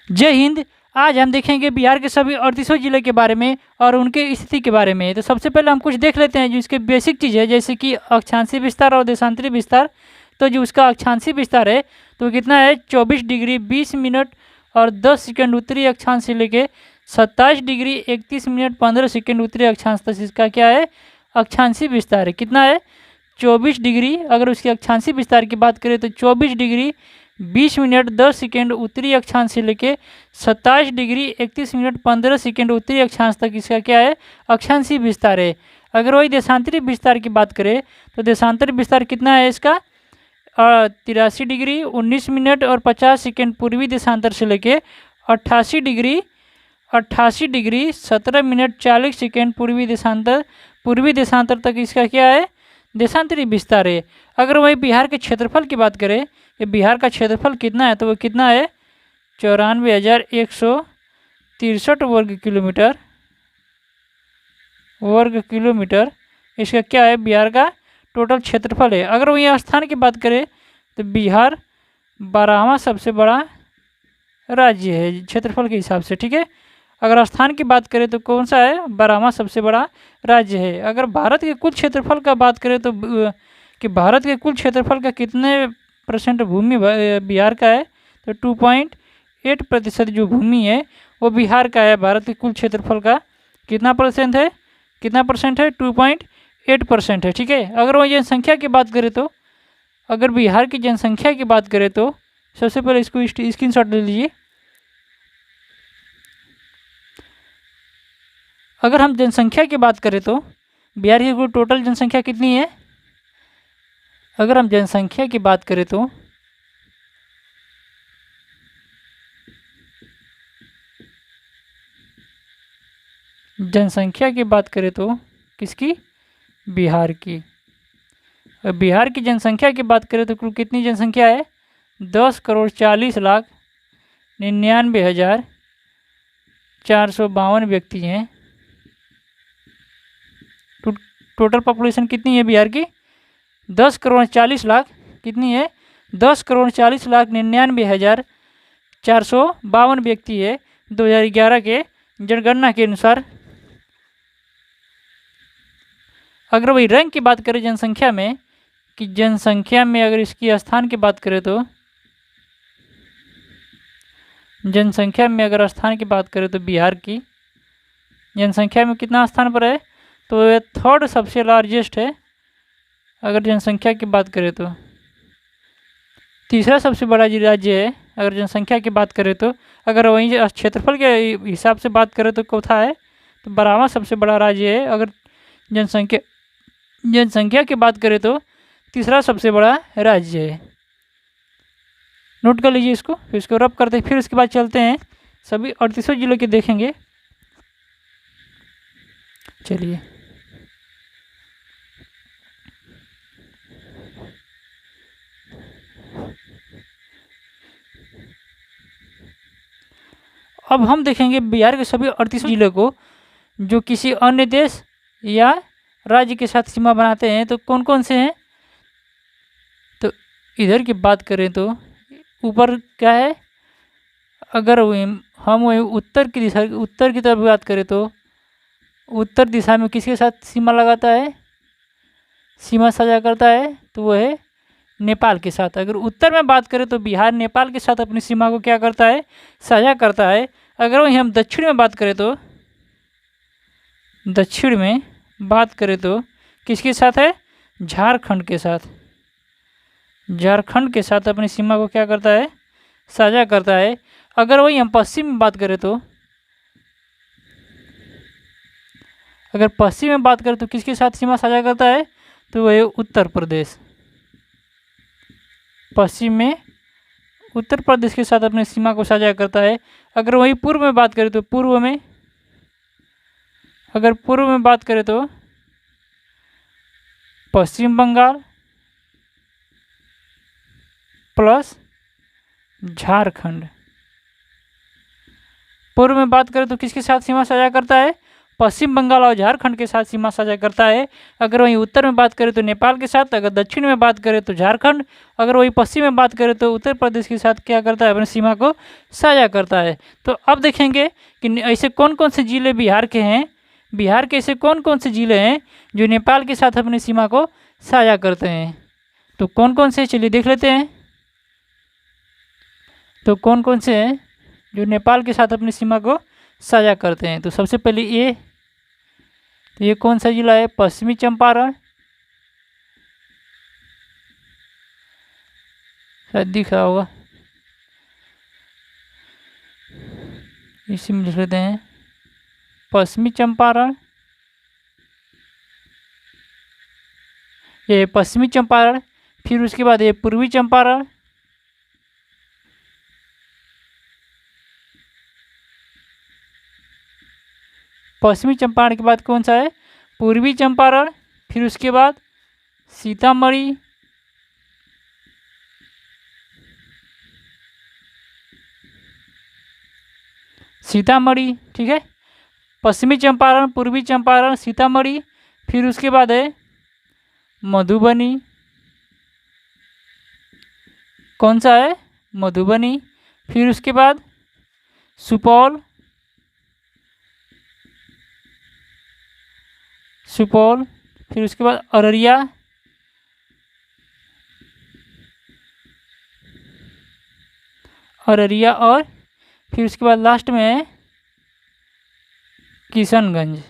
जय हिंद। आज हम देखेंगे बिहार के सभी 38 जिले के बारे में और उनके स्थिति के बारे में। तो सबसे पहले हम कुछ देख लेते हैं जो इसके बेसिक चीज़ है, जैसे कि अक्षांशीय विस्तार और देशांतरी विस्तार। तो जो उसका अक्षांशीय विस्तार है तो कितना है, 24 डिग्री 20 मिनट और 10 सेकंड उत्तरी अक्षांश से लेके 27 डिग्री 31 मिनट 15 सेकंड उत्तरी अक्षांश तक इसका क्या है, अक्षांशीय विस्तार है। कितना है, 24 डिग्री। अगर उसकी अक्षांशीय विस्तार की बात करें तो 24 डिग्री 20 मिनट 10 सेकेंड उत्तरी अक्षांश से लेके 27 डिग्री 31 मिनट 15 सेकेंड उत्तरी अक्षांश तक इसका क्या है, अक्षांशीय विस्तार है। अगर वही देशांतरी विस्तार की बात करें तो देशांतरी विस्तार कितना है इसका, 83 डिग्री 19 मिनट और 50 सेकेंड पूर्वी देशांतर से लेके 88 डिग्री 17 मिनट 40 सेकेंड पूर्वी देशांतर तक इसका क्या है, देशांतरी विस्तार है। अगर वही बिहार के क्षेत्रफल की बात करें कि बिहार का क्षेत्रफल कितना है तो वो कितना है, 94,163 वर्ग किलोमीटर इसका क्या है, बिहार का टोटल क्षेत्रफल है। अगर वही स्थान की बात करें तो बिहार 12वां सबसे बड़ा राज्य है क्षेत्रफल के हिसाब से, ठीक है। अगर स्थान की बात करें तो कौन सा है, 12वां सबसे बड़ा राज्य है। अगर भारत के कुल क्षेत्रफल का बात करें तो कि भारत के कुल क्षेत्रफल का कितने % भूमि बिहार का है, तो 2.8% जो भूमि है वो बिहार का है। भारत के कुल क्षेत्रफल का कितना % है, 2.8% है, ठीक है। अगर वो जनसंख्या की बात करें तो, अगर बिहार की जनसंख्या की बात करें तो सबसे पहले इसको स्क्रीनशॉट ले लीजिए। अगर हम जनसंख्या की बात करें तो बिहार की कुल टोटल जनसंख्या कितनी है, अगर हम जनसंख्या की बात करें तो किसकी, बिहार की। बिहार की जनसंख्या की बात करें तो कुल कितनी जनसंख्या है, 10,40,99,452 व्यक्ति हैं। टोटल पॉपुलेशन कितनी है बिहार की, 10,40,00,000 कितनी है, 10,40,99,452 व्यक्ति है 2011 के जनगणना के अनुसार। अगर वही रैंक की बात करें जनसंख्या में, कि जनसंख्या में अगर इसकी स्थान की बात करें तो जनसंख्या में अगर स्थान की बात करें तो बिहार की जनसंख्या में कितना स्थान पर है, तो ये 3rd सबसे लार्जेस्ट है। अगर जनसंख्या की बात करें तो 3रा सबसे बड़ा राज्य है। अगर जनसंख्या की बात करें तो, अगर वहीं क्षेत्रफल के हिसाब से बात करें तो चौथा है, तो 12वां सबसे बड़ा राज्य है। अगर जनसंख्या की बात करें तो 3रा सबसे बड़ा राज्य है। नोट कर लीजिए इसको, फिर इसको रब करते हैं, फिर उसके बाद चलते हैं सभी 38 जिलों के देखेंगे। चलिए, अब हम देखेंगे बिहार के सभी 38 जिले को जो किसी अन्य देश या राज्य के साथ सीमा बनाते हैं, तो कौन कौन से हैं। तो इधर की बात करें तो ऊपर क्या है, अगर हम उत्तर की तरफ बात करें तो उत्तर दिशा में किसके साथ सीमा लगाता है, सीमा साझा करता है, तो वो है नेपाल के साथ। अगर उत्तर में बात करें तो बिहार नेपाल के साथ अपनी सीमा को क्या करता है, साझा करता है। अगर वहीं हम दक्षिण में बात करें तो किसके साथ है, झारखंड के साथ अपनी सीमा को क्या करता है, साझा करता है। अगर वहीं हम पश्चिम में बात करें तो, अगर पश्चिम में बात करें तो किसके साथ सीमा साझा करता है, तो वह उत्तर प्रदेश। पश्चिम में उत्तर प्रदेश के साथ अपनी सीमा को साझा करता है। अगर वही पूर्व में बात करें तो पूर्व में बात करें तो पश्चिम बंगाल प्लस झारखंड। पूर्व में बात करें तो किसके साथ सीमा साझा करता है, पश्चिम बंगाल और झारखंड के साथ सीमा साझा करता है। अगर वहीं उत्तर में बात करें तो नेपाल के साथ, अगर दक्षिण में बात करें तो झारखंड, अगर वहीं पश्चिम में बात करें तो उत्तर प्रदेश के साथ क्या करता है, अपनी सीमा को साझा करता है। तो अब देखेंगे कि ऐसे कौन कौन से जिले बिहार के हैं, बिहार के ऐसे कौन कौन से जिले हैं जो नेपाल के साथ अपनी सीमा को साझा करते हैं। तो कौन कौन से, चलिए देख लेते हैं। तो कौन कौन से हैं जो नेपाल के साथ अपनी सीमा को साझा करते हैं। तो सबसे पहले ये, तो ये कौन सा जिला है, पश्चिमी चंपारण, शायद दिख रहा होगा, इसी में लिख लेते हैं पश्चिमी चंपारण, ये पश्चिमी चंपारण। फिर उसके बाद ये पूर्वी चंपारण, पश्चिमी चंपारण के बाद कौन सा है, पूर्वी चंपारण। फिर उसके बाद सीतामढ़ी, सीतामढ़ी, ठीक है, पश्चिमी चंपारण, पूर्वी चंपारण, सीतामढ़ी। फिर उसके बाद है मधुबनी, कौन सा है, मधुबनी। फिर उसके बाद सुपौल, सुपौल। फिर उसके बाद अररिया, अररिया। और फिर उसके बाद लास्ट में है किशनगंज।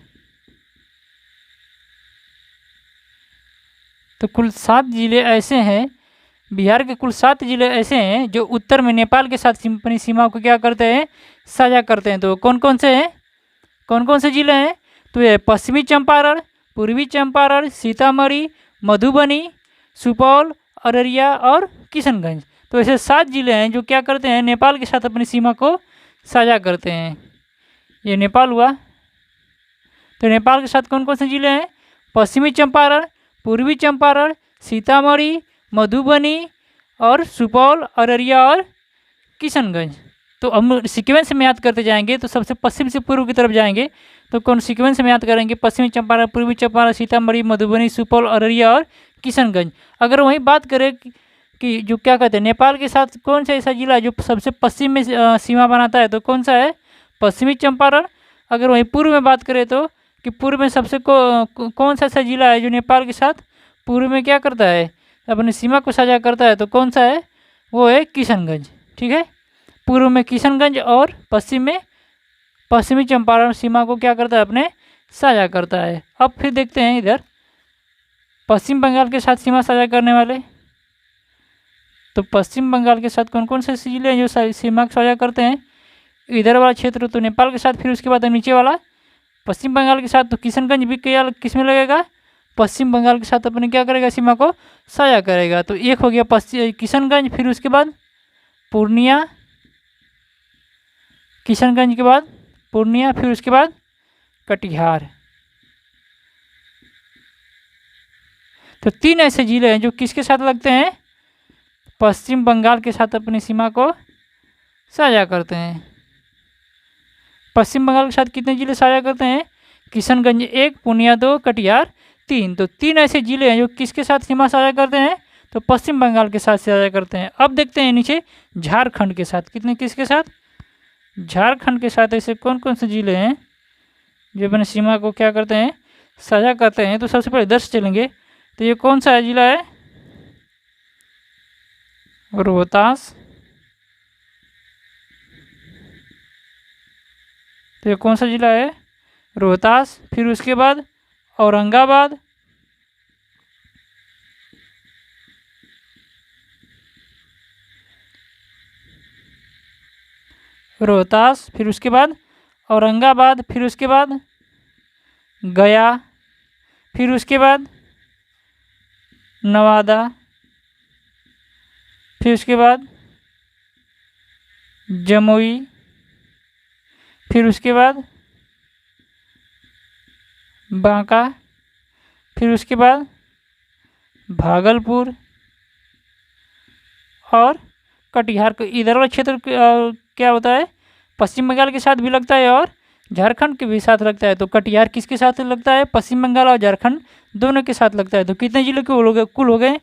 तो कुल 7 जिले ऐसे हैं, बिहार के कुल 7 जिले ऐसे हैं जो उत्तर में नेपाल के साथ अपनी सीमा को क्या करते हैं, साझा करते हैं। तो कौन कौन से हैं, कौन कौन से जिले हैं, तो ये पश्चिमी चंपारण, पूर्वी चंपारण, सीतामढ़ी, मधुबनी, सुपौल, अररिया और किशनगंज। तो ऐसे 7 जिले हैं जो क्या करते हैं, नेपाल के साथ अपनी सीमा को साझा करते हैं। ये नेपाल हुआ। तो नेपाल के साथ कौन कौन से जिले हैं, पश्चिमी चंपारण, पूर्वी चंपारण, सीतामढ़ी, मधुबनी और सुपौल, अररिया और किशनगंज। तो हम सीक्वेंस में याद करते जाएंगे। तो सबसे पश्चिम से पूर्व की तरफ जाएंगे तो कौन सीक्वेंस में याद करेंगे, पश्चिमी चंपारण, पूर्वी चंपारण, सीतामढ़ी, मधुबनी, सुपौल, अररिया और किशनगंज। अगर वहीं बात करें कि जो क्या कहते हैं, नेपाल के साथ कौन सा ऐसा जिला जो सबसे पश्चिम में सीमा बनाता है, तो कौन सा है, पश्चिमी चंपारण। अगर वहीं पूर्व में बात करें तो कि पूर्व में सबसे कौन सा ऐसा जिला है जो नेपाल के साथ पूर्व में क्या करता है, अपनी सीमा को साझा करता है, तो कौन सा है, वो है किशनगंज। ठीक है, पूर्व में किशनगंज और पश्चिम में पश्चिमी चंपारण सीमा को क्या करता है, अपने साझा करता है। अब फिर देखते हैं इधर पश्चिम बंगाल के साथ सीमा साझा करने वाले। तो पश्चिम बंगाल के साथ कौन कौन से जिले हैं जो सीमा साझा करते हैं, इधर वाला क्षेत्र तो नेपाल के साथ, फिर उसके बाद नीचे वाला पश्चिम बंगाल के साथ। तो किशनगंज भी क्या किस में लगेगा, पश्चिम बंगाल के साथ अपने क्या करेगा, सीमा को साझा करेगा। तो एक हो गया पश्चिम किशनगंज, फिर उसके बाद पूर्णिया, किशनगंज के बाद पूर्णिया, फिर उसके बाद कटिहार। तो 3 ऐसे जिले हैं जो किसके साथ लगते हैं, पश्चिम बंगाल के साथ अपनी सीमा को साझा करते हैं। पश्चिम बंगाल के साथ कितने जिले साझा करते हैं, किशनगंज 1, पूर्णिया 2, कटिहार 3। तो 3 ऐसे जिले हैं जो किसके साथ सीमा साझा करते हैं, तो पश्चिम बंगाल के साथ साझा करते हैं। अब देखते हैं नीचे झारखंड के साथ कितने, किसके साथ, झारखंड के साथ ऐसे कौन कौन से जिले हैं जो अपनी सीमा को क्या करते हैं, साझा करते हैं। तो सबसे पहले इधर से चलेंगे। तो ये कौन सा जिला है, रोहतास। तो ये कौन सा जिला है, रोहतास। फिर उसके बाद औरंगाबाद, रोहतास, फिर उसके बाद औरंगाबाद, फिर उसके बाद गया, फिर उसके बाद नवादा, फिर उसके बाद जमुई, फिर उसके बाद बांका, फिर उसके बाद भागलपुर और कटिहार। को इधर वाला क्षेत्र क्या होता है, पश्चिम बंगाल के साथ भी लगता है और झारखंड के भी साथ लगता है। तो कटिहार किसके साथ लगता है? पश्चिम बंगाल और झारखंड दोनों के साथ लगता है। तो कितने जिले कुल हो गए?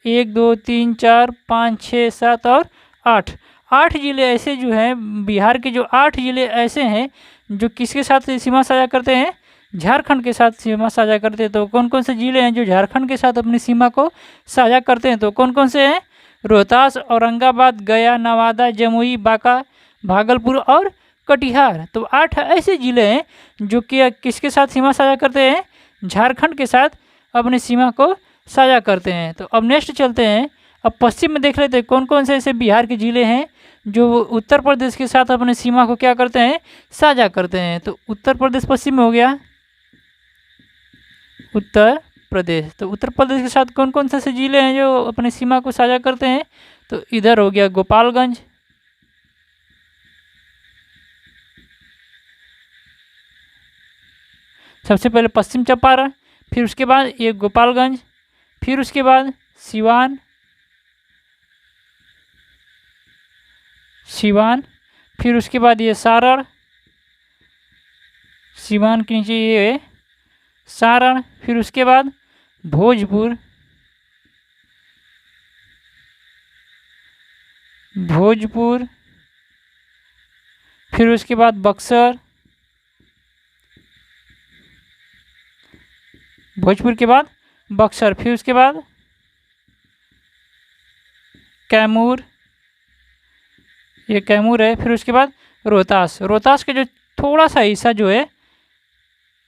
1 2 3 4 5 6 7 और 8। 8 जिले ऐसे जो हैं, बिहार के जो 8 जिले ऐसे हैं जो किसके साथ सीमा साझा करते हैं? झारखंड के साथ सीमा साझा करते हैं। तो कौन कौन से जिले हैं जो झारखंड के साथ अपनी सीमा को साझा करते हैं? तो कौन कौन से हैं? रोहतास, औरंगाबाद, गया, नवादा, जमुई, बांका, भागलपुर और कटिहार। तो 8 ऐसे जिले हैं जो कि किसके साथ सीमा साझा करते हैं? झारखंड के साथ अपनी सीमा को साझा करते हैं। तो अब नेक्स्ट चलते हैं, अब पश्चिम में देख लेते हैं कौन कौन से ऐसे बिहार के जिले हैं जो उत्तर प्रदेश के साथ अपने सीमा को क्या करते हैं? साझा करते हैं। तो उत्तर प्रदेश पश्चिम में हो गया, उत्तर प्रदेश। तो उत्तर प्रदेश के साथ कौन कौन से ऐसे जिले हैं जो अपनी सीमा को साझा करते हैं? तो इधर हो गया गोपालगंज, सबसे पहले पश्चिम चंपारण, फिर उसके बाद ये गोपालगंज, फिर उसके बाद सिवान, फिर उसके बाद ये सारण, सिवान के नीचे ये सारण, फिर उसके बाद भोजपुर, फिर उसके बाद बक्सर, भोजपुर के बाद बक्सर, फिर उसके बाद कैमूर, ये कैमूर है, फिर उसके बाद रोहतास। रोहतास का जो थोड़ा सा हिस्सा जो है,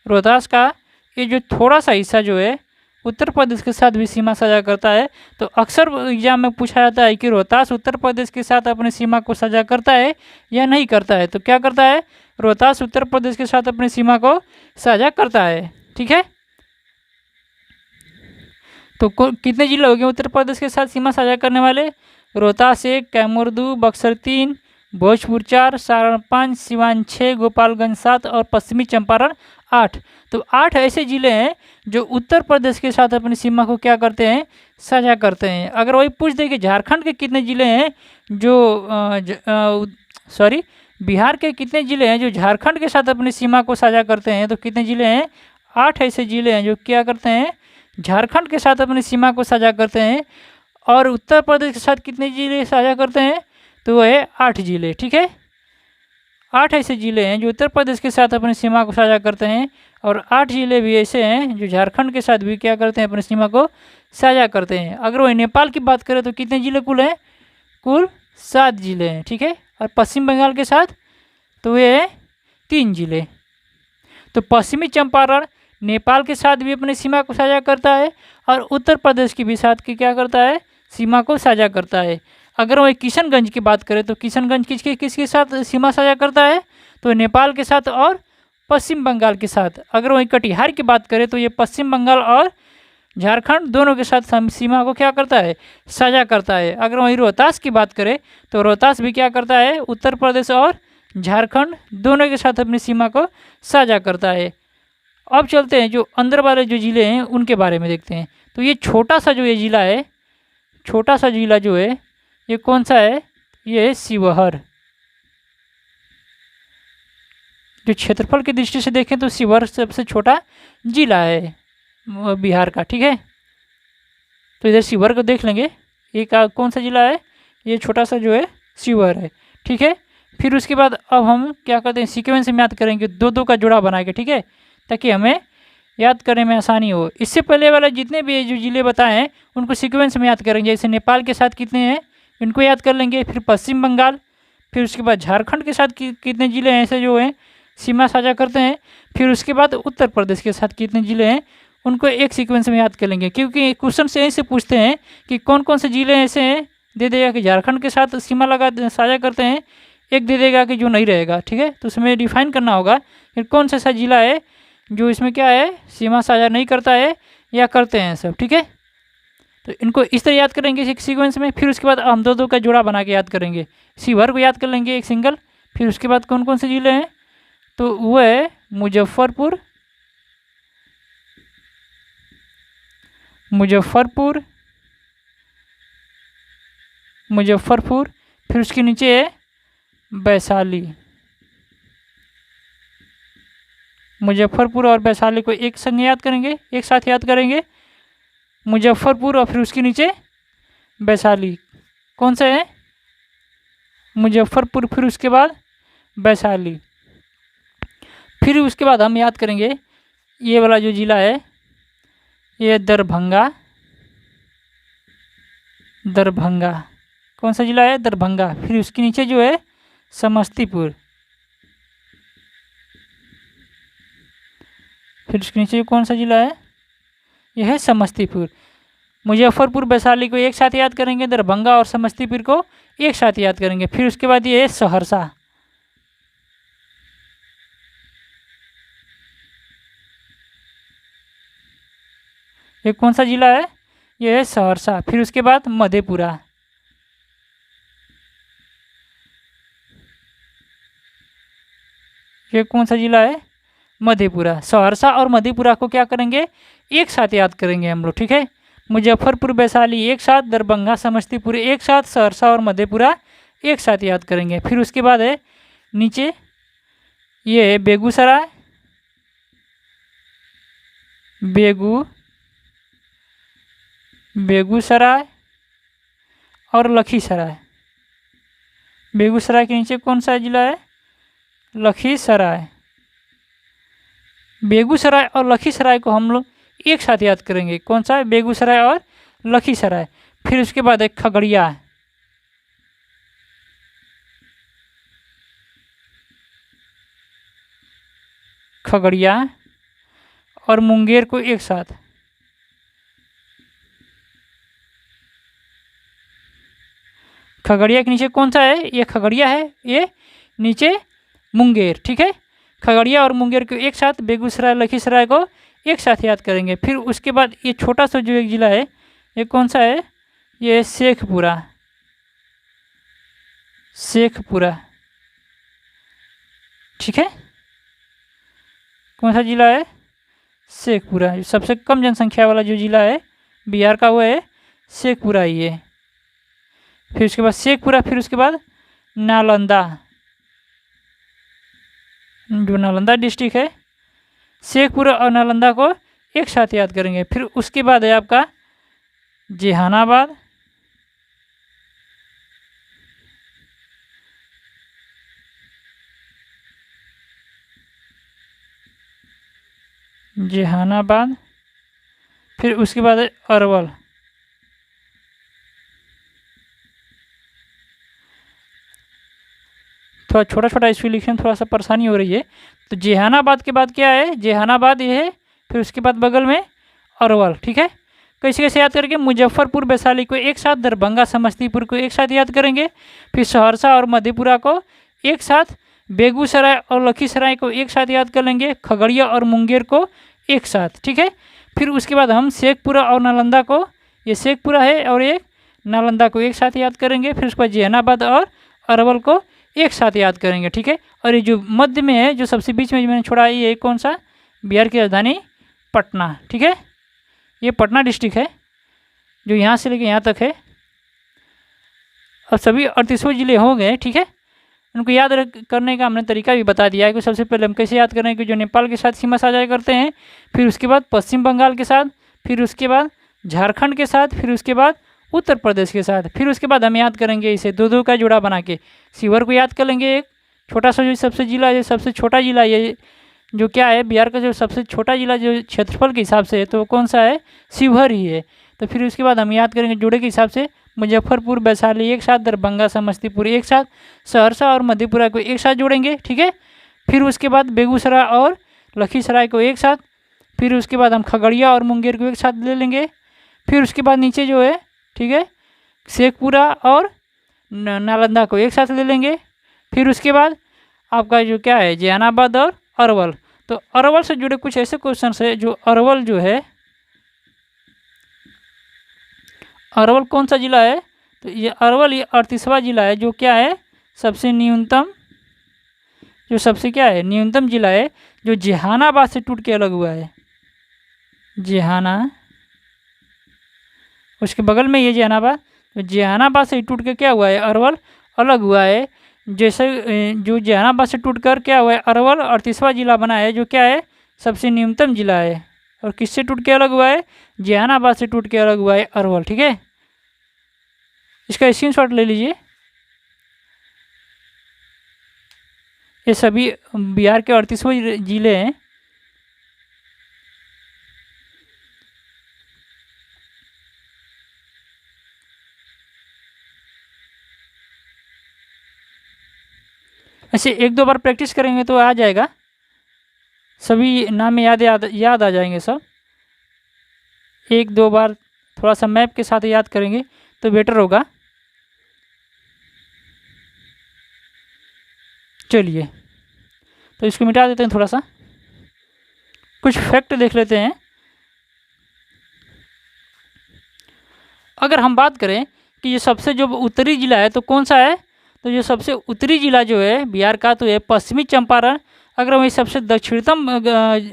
रोहतास का ये जो थोड़ा सा हिस्सा जो है उत्तर प्रदेश के साथ भी सीमा साझा करता है। तो अक्सर एग्जाम में पूछा जाता है कि रोहतास उत्तर प्रदेश के साथ अपनी सीमा को साझा करता है या नहीं करता है? तो क्या करता है? रोहतास उत्तर प्रदेश के साथ अपनी सीमा को साझा करता है। ठीक है, तो कितने जिले हो गए उत्तर प्रदेश के साथ सीमा साझा करने वाले? रोहतास 1, कैमूर 2, बक्सर 3, भोजपुर 4, सारण 5, सिवान 6, गोपालगंज 7 और पश्चिमी चंपारण 8। तो 8 ऐसे जिले हैं जो उत्तर प्रदेश के साथ अपनी सीमा को क्या करते हैं? साझा करते हैं। अगर वही पूछ दे कि झारखंड के कितने जिले हैं जो बिहार के कितने जिले हैं जो झारखंड के साथ अपनी सीमा को साझा करते हैं? तो कितने जिले हैं? 8 ऐसे जिले हैं जो क्या करते हैं? झारखंड के साथ अपनी सीमा को साझा करते हैं। और उत्तर प्रदेश के साथ कितने जिले साझा करते हैं? तो वो है 8 जिले। ठीक है, 8 ऐसे जिले हैं जो उत्तर प्रदेश के साथ अपनी सीमा को साझा करते हैं और 8 जिले भी ऐसे हैं जो झारखंड के साथ भी क्या करते हैं? अपनी सीमा को साझा करते हैं। अगर वही नेपाल की बात करें तो कितने जिले कुल हैं? कुल 7 जिले हैं। ठीक है, और पश्चिम बंगाल के साथ तो ये है 3 जिले। तो पश्चिमी चंपारण नेपाल के साथ भी अपनी सीमा को साझा करता है और उत्तर प्रदेश के भी साथ की क्या करता है? सीमा को साझा करता है। अगर वही किशनगंज की बात करें तो किशनगंज किसके साथ सीमा साझा करता है? तो नेपाल के साथ और पश्चिम बंगाल के साथ। अगर वही कटिहार की बात करें तो ये पश्चिम बंगाल और झारखंड दोनों के साथ सीमा को क्या करता है? साझा करता है। अगर वही रोहतास की बात करें तो रोहतास भी क्या करता है? उत्तर प्रदेश और झारखंड दोनों के साथ अपनी सीमा को साझा करता है। अब चलते हैं जो अंदर वाले जो ज़िले हैं उनके बारे में देखते हैं। तो ये छोटा सा जो ये ज़िला है, छोटा सा ज़िला जो है ये कौन सा है? ये है शिवहर। जो क्षेत्रफल की दृष्टि से देखें तो शिवहर सबसे छोटा ज़िला है बिहार का। ठीक है, तो इधर शिवहर को देख लेंगे, ये कौन सा ज़िला है? ये छोटा सा जो है शिवहर है। ठीक है, फिर उसके बाद अब हम क्या करते हैं? सीक्वेंस में याद करेंगे, 2-2 का जोड़ा बना के। ठीक है, ताकि हमें याद करने में आसानी हो। इससे पहले वाले जितने भी जो ज़िले बताए हैं उनको सीक्वेंस में याद करेंगे। जैसे नेपाल के साथ कितने हैं इनको याद कर लेंगे, फिर पश्चिम बंगाल, फिर उसके बाद झारखंड के साथ कितने ज़िले हैं ऐसे जो हैं सीमा साझा करते हैं, फिर उसके बाद उत्तर प्रदेश के साथ कितने ज़िले हैं उनको एक सीक्वेंस में याद कर लेंगे। क्योंकि क्वेश्चन से यहीं से पूछते हैं कि कौन कौन से ज़िले ऐसे हैं, दे देगा कि झारखंड के साथ सीमा साझा करते हैं, एक दे देगा कि जो नहीं रहेगा। ठीक है, तो उसमें डिफाइन करना होगा कि कौन सा ऐसा ज़िला है जो इसमें क्या है? सीमा साझा नहीं करता है या करते हैं सब। ठीक है, तो इनको इस तरह याद करेंगे एक सीक्वेंस में। फिर उसके बाद हम 2-2 का जोड़ा बना के याद करेंगे। शिवहर को याद कर लेंगे एक सिंगल। फिर उसके बाद कौन कौन से ज़िले हैं? तो वो है मुजफ्फरपुर, फिर उसके नीचे है वैशाली, मुजफ्फरपुर और वैशाली को एक संग याद करेंगे, एक साथ याद करेंगे। मुजफ्फरपुर और फिर उसके नीचे वैशाली, कौन सा है? मुजफ्फरपुर, फिर उसके बाद वैशाली। फिर उसके बाद हम याद करेंगे ये वाला जो ज़िला है, ये दरभंगा। दरभंगा कौन सा ज़िला है? दरभंगा। फिर उसके नीचे जो है समस्तीपुर। फिर उसके नीचे कौन सा ज़िला है? यह है समस्तीपुर। मुजफ्फरपुर वैशाली को एक साथ याद करेंगे, दरभंगा और समस्तीपुर को एक साथ याद करेंगे। फिर उसके बाद ये है सहरसा। ये कौन सा ज़िला है? ये है सहरसा। फिर उसके बाद मधेपुरा। ये कौन सा ज़िला है? मधेपुरा। सहरसा और मधेपुरा को क्या करेंगे? एक साथ याद करेंगे हम लोग, ठीक है। मुजफ्फरपुर वैशाली एक साथ, दरभंगा समस्तीपुर एक साथ, सहरसा और मधेपुरा एक साथ याद करेंगे। फिर उसके बाद है नीचे ये है बेगूसराय। बेगूसराय और लखीसराय। बेगूसराय के नीचे कौन सा ज़िला है? लखीसराय। बेगूसराय और लखीसराय को हम लोग एक साथ याद करेंगे। कौन सा है? बेगूसराय और लखीसराय। फिर उसके बाद है खगड़िया। खगड़िया और मुंगेर को एक साथ। खगड़िया के नीचे कौन सा है? ये खगड़िया है, ये नीचे मुंगेर, ठीक है। खगड़िया और मुंगेर को एक साथ, बेगूसराय लखीसराय को एक साथ याद करेंगे। फिर उसके बाद ये छोटा सा जो एक ज़िला है, ये कौन सा है? ये शेखपुरा। शेखपुरा, ठीक है। कौन सा ज़िला है? शेखपुरा। सबसे कम जनसंख्या वाला जो ज़िला है बिहार का वो है शेखपुरा ही है। फिर उसके बाद शेखपुरा, फिर उसके बाद नालंदा। जो नालंदा डिस्ट्रिक्ट है, शेखपुरा और नालंदा को एक साथ याद करेंगे। फिर उसके बाद है आपका जहानाबाद। जहानाबाद। फिर उसके बाद है अरवल। थोड़ा छोटा छोटा इसको लिखने में थोड़ा सा परेशानी हो रही है। तो जहानाबाद के बाद क्या है? जहानाबाद ये है। फिर उसके बाद बगल में अरवल, ठीक है। कैसे कैसे याद करेंगे? मुजफ्फरपुर वैशाली को एक साथ, दरभंगा समस्तीपुर को एक साथ याद करेंगे। फिर सहरसा और मधेपुरा को एक साथ, बेगूसराय और लखीसराय को एक साथ याद कर लेंगे, खगड़िया और मुंगेर को एक साथ, ठीक है। फिर उसके बाद हम शेखपुरा और नालंदा को, ये शेखपुरा है और एक नालंदा को एक साथ याद करेंगे। फिर उसके बाद जहानाबाद और अरवल को एक साथ याद करेंगे, ठीक है। और ये जो मध्य में है, जो सबसे बीच में मैंने छोड़ा है, ये कौन सा? बिहार की राजधानी पटना, ठीक है। ये पटना डिस्ट्रिक्ट है जो यहाँ से लेकर यहाँ तक है। अब सभी 38 ज़िले हो गए, ठीक है। उनको याद करने का हमने तरीका भी बता दिया है कि सबसे पहले हम कैसे याद करें कि जो नेपाल के साथ सीमा साझा करते हैं, फिर उसके बाद पश्चिम बंगाल के साथ, फिर उसके बाद झारखंड के साथ, फिर उसके बाद उत्तर प्रदेश के साथ। फिर उसके बाद हम याद करेंगे इसे दो दो का जोड़ा बना के। शिवहर को याद कर लेंगे, एक छोटा सा जो सबसे ज़िला है, सबसे छोटा ज़िला ये जो क्या है बिहार का जो सबसे छोटा ज़िला जो क्षेत्रफल के हिसाब से है, तो कौन सा है? शिवहर ही है। तो फिर उसके बाद हम याद करेंगे जोड़े के हिसाब से मुजफ्फरपुर वैशाली एक साथ, दरभंगा समस्तीपुर एक साथ, सहरसा और मधेपुरा को एक साथ जोड़ेंगे, ठीक है। फिर उसके बाद बेगूसराय और लखीसराय को एक साथ। फिर उसके बाद हम खगड़िया और मुंगेर को एक साथ ले लेंगे। फिर उसके बाद नीचे जो है, ठीक है, शेखपुरा और नालंदा को एक साथ ले लेंगे। फिर उसके बाद आपका जो क्या है जहानाबाद और अरवल। तो अरवल से जुड़े कुछ ऐसे क्वेश्चन है जो अरवल जो है, अरवल कौन सा ज़िला है? तो ये अरवल ये 38वां ज़िला है जो क्या है सबसे न्यूनतम, जो सबसे क्या है न्यूनतम ज़िला है, जो जहानाबाद से टूट के अलग हुआ है। जहाना, उसके बगल में ये जहानाबाद, तो जहानाबाद से टूट के क्या हुआ है अरवल अलग हुआ है। जैसे जो जहानाबाद से टूटकर क्या हुआ है अरवल 38वां ज़िला बना है जो क्या है सबसे न्यूनतम जिला है। और किससे टूट के अलग हुआ है? जहानाबाद से टूट के अलग हुआ है अरवल। ठीक है, इसका स्क्रीनशॉट ले लीजिए। ये सभी बिहार के 38वें जिले हैं। ऐसे एक दो बार प्रैक्टिस करेंगे तो आ जाएगा, सभी नाम याद आ जाएंगे सब। एक दो बार थोड़ा सा मैप के साथ याद करेंगे तो बेटर होगा। चलिए, तो इसको मिटा देते हैं। थोड़ा सा कुछ फैक्ट देख लेते हैं। अगर हम बात करें कि ये सबसे जो उत्तरी जिला है तो कौन सा है, तो ये सबसे उत्तरी जिला जो है बिहार का तो है पश्चिमी चंपारण। अगर वही सबसे दक्षिणतम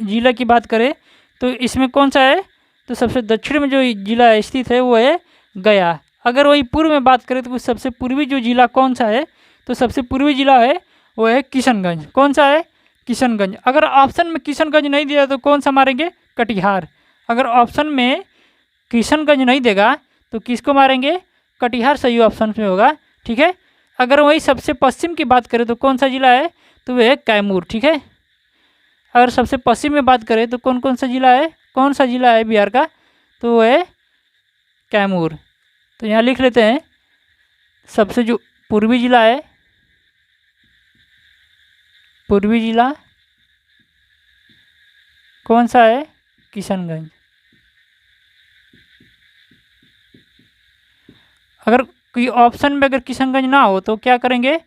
जिला की बात करें तो इसमें कौन सा है, तो सबसे दक्षिण में जो जिला स्थित है वो है गया। अगर वही पूर्व में बात करें तो सबसे पूर्वी जो जिला कौन सा है, तो सबसे पूर्वी जिला है वो है किशनगंज। कौन सा है? किशनगंज। अगर ऑप्शन में किशनगंज नहीं दिया तो कौन सा मारेंगे? कटिहार। अगर ऑप्शन में किशनगंज नहीं देगा तो किसको मारेंगे? कटिहार सही ऑप्शन में होगा। ठीक है, अगर वही सबसे पश्चिम की बात करें तो कौन सा जिला है, तो वह है कैमूर। ठीक है, अगर सबसे पश्चिम में बात करें तो कौन कौन सा जिला है, कौन सा जिला है बिहार का, तो वह है कैमूर। तो यहाँ लिख लेते हैं, सबसे जो पूर्वी जिला है, पूर्वी जिला कौन सा है? किशनगंज। अगर कोई ऑप्शन में अगर किशनगंज ना हो तो क्या करेंगे,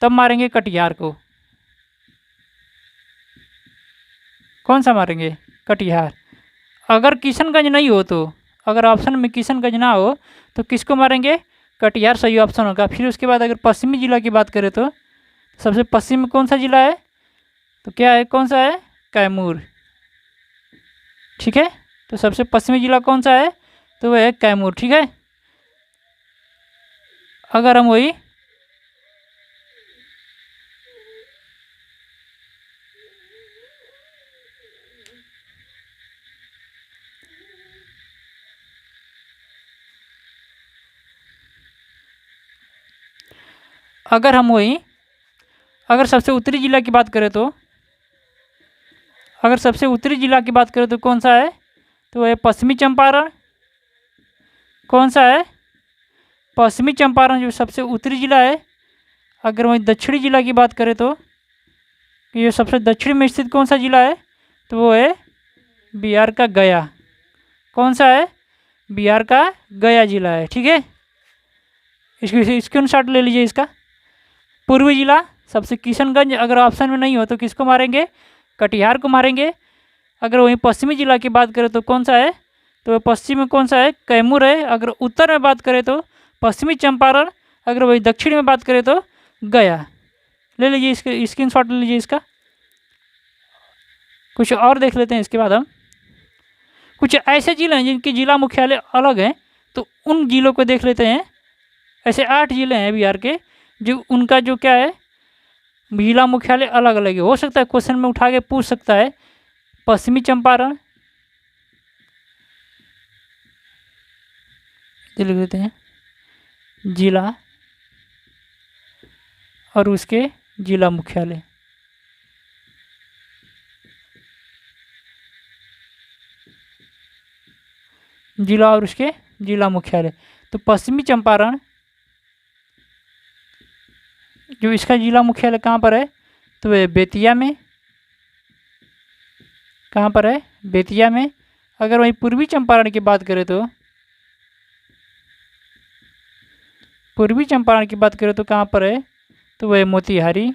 तब मारेंगे कटिहार को। कौन सा मारेंगे? कटिहार। अगर किशनगंज नहीं हो तो, अगर ऑप्शन में किशनगंज ना हो तो किसको मारेंगे? कटिहार सही ऑप्शन होगा। फिर उसके बाद अगर पश्चिमी जिला की बात करें तो सबसे पश्चिम में कौन सा जिला है, तो क्या है, कौन सा है? कैमूर। ठीक है, तो सबसे पश्चिमी जिला कौन सा है, तो वह है कैमूर। ठीक है, अगर हम वही अगर सबसे उत्तरी जिला की बात करें तो, अगर सबसे उत्तरी जिला की बात करें तो कौन सा है, तो वह है पश्चिमी चंपारण। कौन सा है? पश्चिमी चंपारण जो सबसे उत्तरी जिला है। अगर वहीं दक्षिणी जिला की बात करें तो ये सबसे दक्षिण में स्थित कौन सा जिला है, तो वो है बिहार का गया। कौन सा है? बिहार का गया जिला है। ठीक है, इसकी स्क्रीनशॉट ले लीजिए इसका। पूर्वी जिला सबसे किशनगंज, अगर ऑप्शन में नहीं हो तो किसको मारेंगे? कटिहार को मारेंगे। अगर वहीं पश्चिमी जिला की बात करें तो कौन सा है, तो पश्चिम में कौन सा है? कैमूर है। अगर उत्तर में बात करें तो पश्चिमी चंपारण। अगर वही दक्षिण में बात करें तो गया। ले लीजिए, इसके स्क्रीनशॉट ले लीजिए इसका। कुछ और देख लेते हैं इसके बाद हम। कुछ ऐसे जिले हैं जिनके जिला मुख्यालय अलग हैं, तो उन जिलों को देख लेते हैं। ऐसे 8 जिले हैं बिहार के जो उनका जो क्या है, जिला मुख्यालय अलग अलग है। हो सकता है क्वेश्चन में उठा के पूछ सकता है। पश्चिमी चंपारण लिख लेते हैं जिला और उसके जिला मुख्यालय। जिला और उसके जिला मुख्यालय, तो पश्चिमी चंपारण जो इसका जिला मुख्यालय कहाँ पर है, तो वह बेतिया में। कहाँ पर है? बेतिया में। अगर वहीं पूर्वी चंपारण की बात करें तो पूर्वी चंपारण की बात करें तो कहाँ पर है, तो वह मोतिहारी।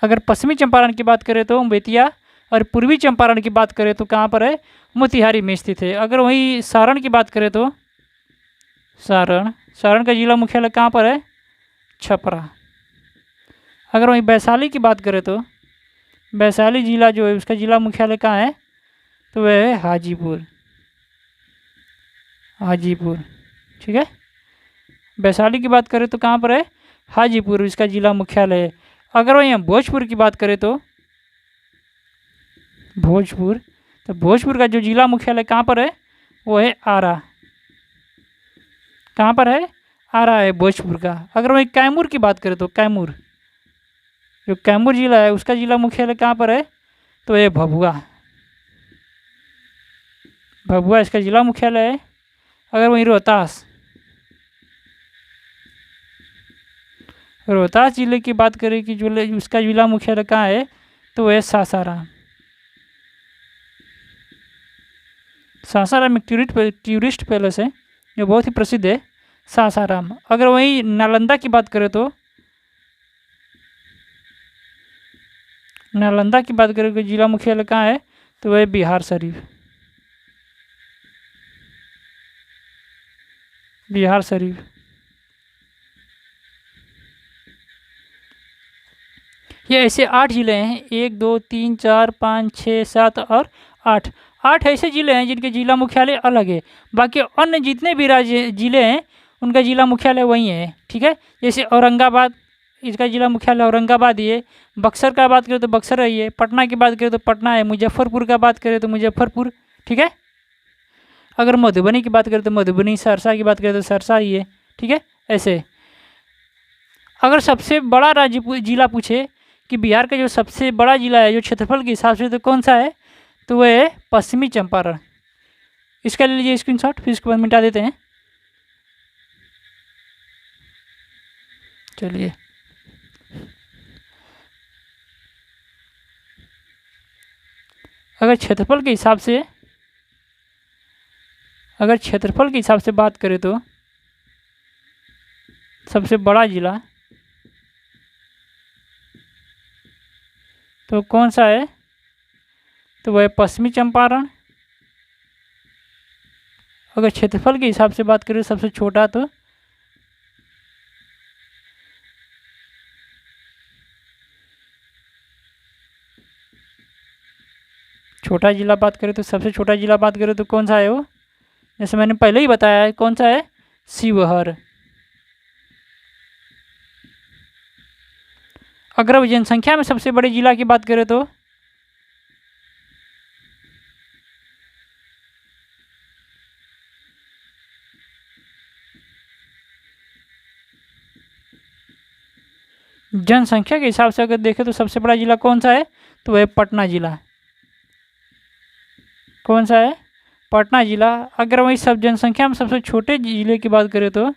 अगर पश्चिमी चंपारण की बात करें तो बेतिया, और पूर्वी चंपारण की बात करें तो कहाँ पर है, मोतिहारी में स्थित है। अगर वहीं सारण की बात करें तो सारण का जिला मुख्यालय कहाँ पर है, छपरा। अगर वहीं वैशाली की बात करें तो वैशाली जिला जो है उसका जिला मुख्यालय कहाँ है, तो वह है हाजीपुर। ठीक है, वैशाली की बात करें तो कहाँ पर है, हाजीपुर इसका जिला मुख्यालय है। अगर वहीं हम भोजपुर की बात करें तो भोजपुर, तो भोजपुर का जो जिला मुख्यालय कहाँ पर है, वो है आरा। कहाँ पर है, आरा है भोजपुर का। अगर वहीं कैमूर की बात करें तो कैमूर, जो कैमूर जिला है उसका जिला मुख्यालय कहाँ पर है, तो ये भभुआ। भभुआ इसका जिला मुख्यालय है। अगर वहीं रोहतास, रोहतास जिले की बात करें कि जो उसका जिला मुख्यालय कहाँ है, तो वह है सासाराम। सासाराम एक टूरिस्ट पैलेस है जो बहुत ही प्रसिद्ध है, सासाराम। अगर वहीं नालंदा की बात करें तो नालंदा की बात करें कि जिला मुख्यालय कहाँ है, तो वह बिहार शरीफ। बिहार शरीफ। ये ऐसे 8 ज़िले हैं, 1 2 3 4 5 6 7 और 8। 8 ऐसे ज़िले हैं जिनके जिला मुख्यालय अलग है। बाकी अन्य जितने भी राज्य ज़िले हैं उनका जिला मुख्यालय वही है, ठीक है। जैसे औरंगाबाद, इसका जिला मुख्यालय औरंगाबाद ही है। बक्सर का बात करें तो बक्सर है ये। पटना की बात करें तो पटना है। मुजफ्फरपुर का बात करें तो मुजफ्फरपुर, ठीक है। अगर मधुबनी की बात करें तो मधुबनी, सहरसा की बात करें तो सहरसा ही है, ठीक है। ऐसे अगर सबसे बड़ा राज्य जिला पूछे कि बिहार का जो सबसे बड़ा जिला है जो क्षेत्रफल के हिसाब से, तो कौन सा है, तो वह है पश्चिमी चंपारण। इसका ले लीजिए स्क्रीनशॉट, फिर इसके बाद मिटा देते हैं। चलिए, अगर क्षेत्रफल के हिसाब से बात करें तो सबसे बड़ा जिला तो कौन सा है, तो वह है पश्चिमी चंपारण। अगर क्षेत्रफल के हिसाब से बात करें सबसे छोटा, तो छोटा जिला बात करें तो सबसे छोटा जिला बात करें तो कौन सा है वो, जैसे मैंने पहले ही बताया है, कौन सा है, शिवहर। अगर अब जनसंख्या में सबसे बड़े जिला की बात करें तो जनसंख्या के हिसाब से अगर देखें तो सबसे बड़ा जिला कौन सा है, तो वह पटना जिला। कौन सा है, पटना जिला। अगर वही सब जनसंख्या में सबसे छोटे जिले की बात करें तो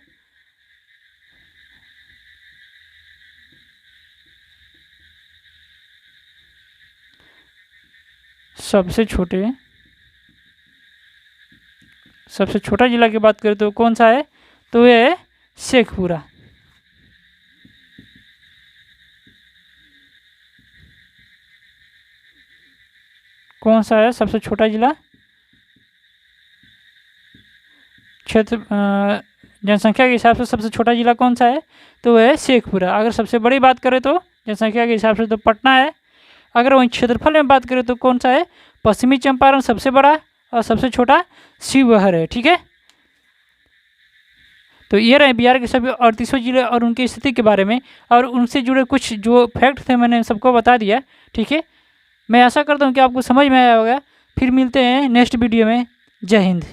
सबसे छोटा जिला की बात करें तो कौन सा है, तो यह है शेखपुरा। कौन सा है सबसे छोटा जिला, क्षेत्र जनसंख्या के हिसाब से सबसे छोटा जिला कौन सा है, तो वह है शेखपुरा। अगर सबसे बड़ी बात करें तो जनसंख्या के हिसाब से तो पटना है। अगर वहीं क्षेत्रफल में बात करें तो कौन सा है, पश्चिमी चंपारण सबसे बड़ा और सबसे छोटा शिवहर है, ठीक है। तो ये रहे बिहार के सभी 38 जिले और उनकी स्थिति के बारे में, और उनसे जुड़े कुछ जो फैक्ट थे मैंने सबको बता दिया, ठीक है। मैं आशा करता हूँ कि आपको समझ में आया होगा। फिर मिलते हैं नेक्स्ट वीडियो में। जय हिंद।